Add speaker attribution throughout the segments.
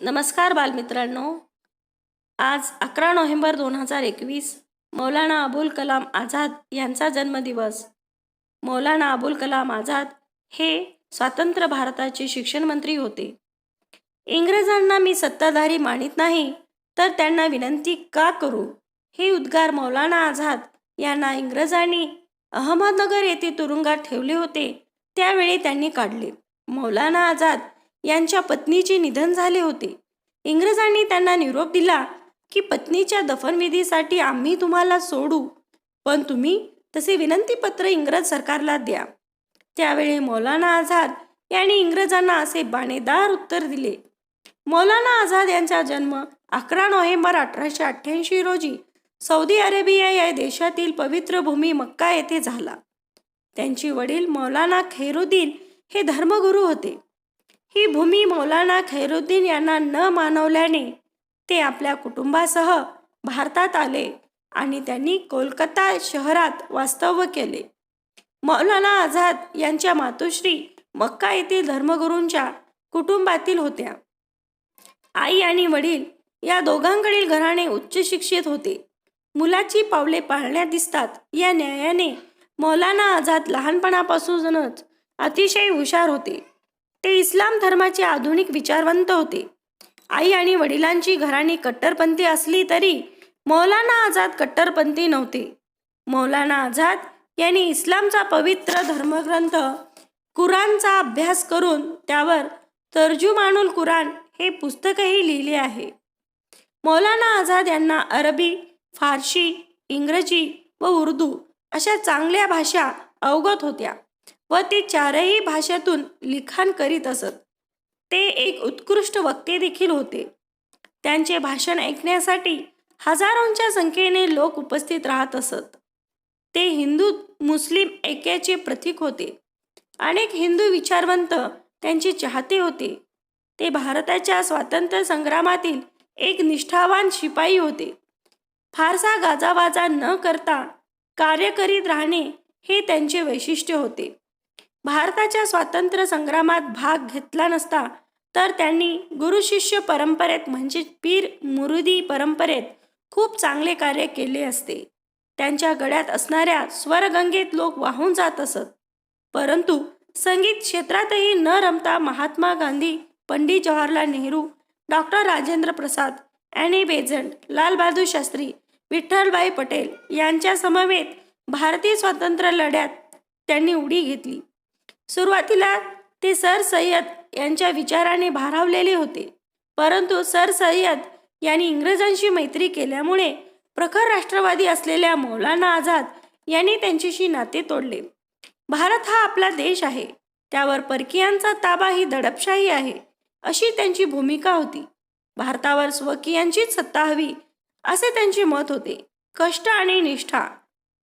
Speaker 1: नमस्कार बालमित्रांनो. आज 11 नोव्हेंबर 2021 मौलाना अबुल कलाम आझाद यांचा जन्मदिवस. मौलाना अबुल कलाम आझाद हे स्वतंत्र भारताचे शिक्षण मंत्री होते. इंग्रजांना मी सत्ताधारी मानित नाही तर त्यांना विनंती का करू, हे उद्गार मौलाना आझाद यांना इंग्रजांनी अहमदनगर येथे तुरुंगात ठेवले होते त्यावेळी त्यांनी काढले. मौलाना आझाद यांच्या पत्नीचे निधन झाले होते. इंग्रजांनी त्यांना निरोप दिला की पत्नीच्या दफनविधीसाठी आम्ही तुम्हाला सोडू, पण तुम्ही तसे विनंतीपत्र इंग्रज सरकारला द्या. त्यावेळी मौलाना आझाद यांनी इंग्रजांना असे बाणेदार उत्तर दिले. मौलाना आझाद यांचा जन्म 11 नोव्हेंबर 1888 रोजी सौदी अरेबिया या देशातील पवित्र भूमी मक्का येथे झाला. त्यांचे वडील मौलाना खैरुद्दीन हे धर्मगुरू होते. ही भूमी मौलाना खैरुद्दीन यांना न मानवल्याने ते आपल्या कुटुंबासह भारतात आले आणि त्यांनी कोलकाता शहरात वास्तव्य केले. मौलाना आझाद यांच्या मातोश्री मक्का येथील धर्मगुरूंच्या कुटुंबातील होत्या. आई आणि वडील या दोघांकडील घराणे उच्च शिक्षित होते. मुलाची पावले पाळण्यात दिसतात या न्यायाने मौलाना आझाद लहानपणापासूनच अतिशय हुशार होते. ते इस्लाम धर्माचे आधुनिक विचारवंत होते. आई आणि वडिलांची घराणी कट्टरपंथी असली तरी मौलाना आझाद कट्टरपंथी नव्हते. मौलाना आझाद यांनी इस्लामचा पवित्र धर्मग्रंथ कुराणचा अभ्यास करून त्यावर तर्जुमानुल कुराण हे पुस्तकही लिहिले आहे. मौलाना आझाद यांना अरबी, फारसी, इंग्रजी व उर्दू अशा चांगल्या भाषा अवगत होत्या व ते चारही भाषेतून लिखाण करीत असत. ते एक उत्कृष्ट वक्ते देखील होते. त्यांचे भाषण ऐकण्यासाठी हजारोंच्या संख्येने लोक उपस्थित राहत असत. ते हिंदू मुस्लिम ऐक्याचे प्रतीक होते. अनेक हिंदू विचारवंत त्यांचे चाहते होते. ते भारताच्या स्वातंत्र्य संग्रामातील एक निष्ठावान शिपाई होते. फारसा गाजावाजा न करता कार्य करीत राहणे हे त्यांचे वैशिष्ट्य होते. भारताच्या स्वातंत्र्य संग्रामात भाग घेतला नसता तर त्यांनी गुरुशिष्य परंपरेत म्हणजे पीर मुरिदी परंपरेत खूप चांगले कार्य केले असते. त्यांच्या गळ्यात असणाऱ्या स्वरगंगेत लोक वाहून जात असत. परंतु संगीत क्षेत्रातही न रमता Mahatma Gandhi, Pandit Jawaharlal Nehru, doctor Rajendra Prasad, Annie Besant, Lal Bahadur Shastri, Vithalbhai Patel यांच्या समवेत भारतीय स्वातंत्र्य लढ्यात त्यांनी उडी घेतली. सुरुवातीला ते सर सय्यद यांच्या विचाराने भारावलेले होते, परंतु सर सय्यद यांनी इंग्रजांशी मैत्री केल्यामुळे प्रखर राष्ट्रवादी असलेल्या मौलाना आझाद यांनी त्यांच्याशी नाते तोडले. भारत हा आपला देश आहे, त्यावर परकीयांचा ताबा ही दडपशाही आहे, अशी त्यांची भूमिका होती. भारतावर स्वकीयांचीच सत्ता हवी असे त्यांचे मत होते. कष्ट आणि निष्ठा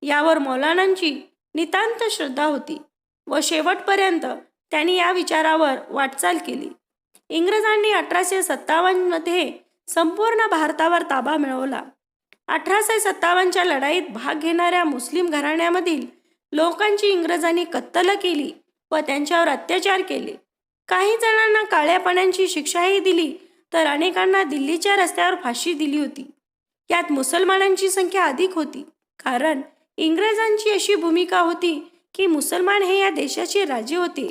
Speaker 1: यावर मौलानांची नितांत श्रद्धा होती व शेवटपर्यंत त्यांनी या विचारावर वाटचाल केली. इंग्रजांनी 1857 मध्ये संपूर्ण भारतावर ताबा मिळवला. 1857च्या लढाईत भाग घेणाऱ्या मुस्लिम घराण्यामधील लोकांची इंग्रजांनी कत्तल केली व त्यांच्यावर अत्याचार केले. काही जणांना काळ्या पाण्याची शिक्षाही दिली तर अनेकांना दिल्लीच्या रस्त्यावर फाशी दिली होती. यात मुसलमानांची संख्या अधिक होती, कारण इंग्रजांची अशी भूमिका होती की मुसलमान हे या देशाचे राजे होते.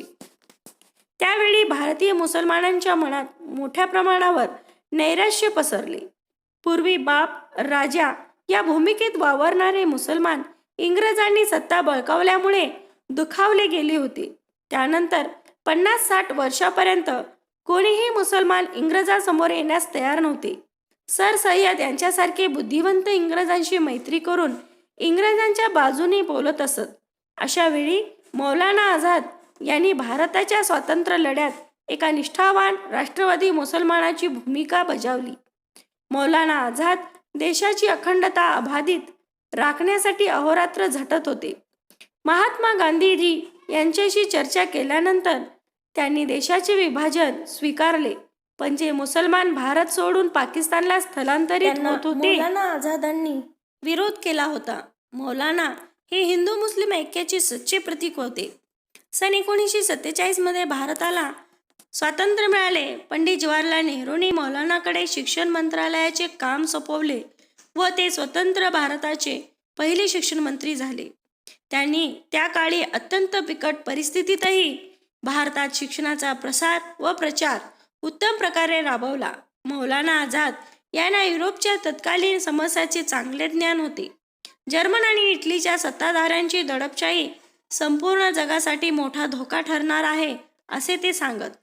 Speaker 1: त्यावेळी भारतीय मुसलमानांच्या मनात मोठ्या प्रमाणावर नैराश्य पसरले. पूर्वी बाप राजा या भूमिकेत वावरणारे मुसलमान इंग्रजांनी सत्ता बळकावल्यामुळे दुखावले गेले होते. त्यानंतर 50-60 वर्षापर्यंत कोणीही मुसलमान इंग्रजांसमोर येण्यास तयार नव्हते. सर सय्यद यांच्यासारखे बुद्धिवंत इंग्रजांशी मैत्री करून इंग्रजांच्या बाजूने बोलत असत. अशा वेळी मौलाना आझाद यांनी भारताच्या स्वातंत्र्य लढ्यात एका निष्ठावान राष्ट्रवादी मुसलमानाची भूमिका बजावली. मौलाना आझाद देशाची अखंडता अबाधित राखण्यासाठी अहोरात्र झटत होते. महात्मा गांधीजी यांच्याशी चर्चा केल्यानंतर त्यांनी देशाचे विभाजन स्वीकारले, पण जे मुसलमान भारत सोडून पाकिस्तानला स्थलांतरित होत होते मौलाना आझादांनी विरोध केला होता. मौलाना हे हिंदू मुस्लिम ऐक्याचे सच्चे प्रतीक होते. सन 1947 मध्ये भारताला स्वातंत्र्य मिळाले. पंडित जवाहरलाल नेहरूंनी मौलानाकडे शिक्षण मंत्रालयाचे काम सोपवले व ते स्वतंत्र भारताचे पहिले शिक्षण मंत्री झाले. त्यांनी त्या काळी अत्यंत बिकट परिस्थितीतही भारतात शिक्षणाचा प्रसार व प्रचार उत्तम प्रकारे राबवला. मौलाना आझाद यांना युरोपच्या तत्कालीन समस्याचे चांगले ज्ञान होते. जर्मन आणि इटलीच्या सत्ताधाऱ्यांची दडपशाही संपूर्ण जगासाठी मोठा धोका ठरणार आहे असे ते सांगत.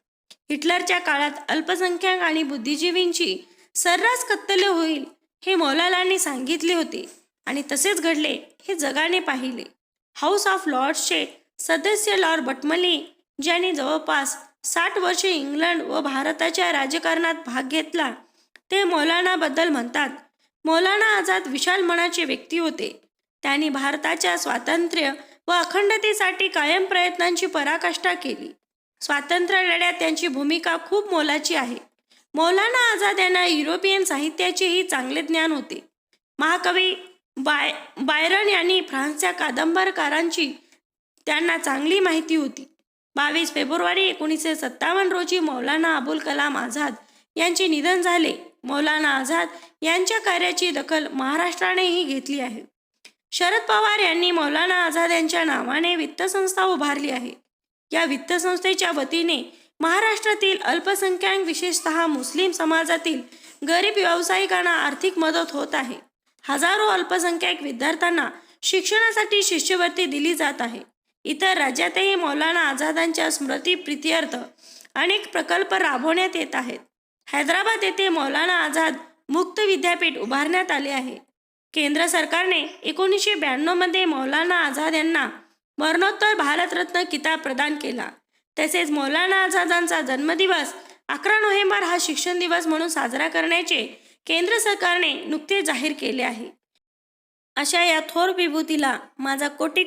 Speaker 1: हिटलरच्या काळात अल्पसंख्याक आणि बुद्धिजीवींची सर्रास कत्तल होईल हे मौलानांनी सांगितले होते आणि तसेच घडले हे जगाने पाहिले. हाऊस ऑफ लॉर्ड्सचे सदस्य लॉर्ड बटमली, ज्यांनी जवळपास 60 वर्षे इंग्लंड व भारताच्या राजकारणात भाग घेतला, ते मौलानाबद्दल म्हणतात, मौलाना आझाद विशाल मनाचे व्यक्ती होते. त्यांनी भारताच्या स्वातंत्र्य व अखंडतेसाठी कायम प्रयत्नांची पराकाष्ठा केली. स्वातंत्र्य लढ्यात त्यांची भूमिका खूप मोलाची आहे. मौलाना आझाद यांना युरोपियन साहित्याचेही चांगले ज्ञान होते. महाकवी बायरन यांनी फ्रान्सच्या कादंबरकारांची त्यांना चांगली माहिती होती. 22 फेब्रुवारी 1957 रोजी मौलाना अबुल कलाम आझाद यांचे निधन झाले. मौलाना आझाद यांच्या कार्याची दखल महाराष्ट्रानेही घेतली आहे. शरद पवार यांनी मौलाना आझाद यांच्या नावाने वित्तसंस्था उभारली आहे. या वित्तसंस्थेच्या वतीने महाराष्ट्रातील अल्पसंख्याक विशेषतः मुस्लिम समाजातील गरीब व्यावसायिकांना आर्थिक मदत होत आहे. हजारो अल्पसंख्याक विद्यार्थ्यांना शिक्षणासाठी शिष्यवृत्ती दिली जात आहे. इतर राज्यातही मौलाना आझादांच्या स्मृतिप्रित्यर्थ अनेक प्रकल्प राबवण्यात येत आहेत. हैदराबाद येथे मौलाना आझाद मुक्त विद्यापीठ उभारण्यात आले आहे. केंद्र सरकारने 1992 मध्ये मौलाना आझाद यांना मरणोत्तर भारतरत्न किताब प्रदान केला. तसेच मौलाना आझादांचा जन्मदिवस 11 नोव्हेंबर हा शिक्षण दिवस म्हणून साजरा करण्याचे केंद्र सरकारने नुकतेच जाहीर केले आहे. अशा या थोर विभूतीला माझा कोटी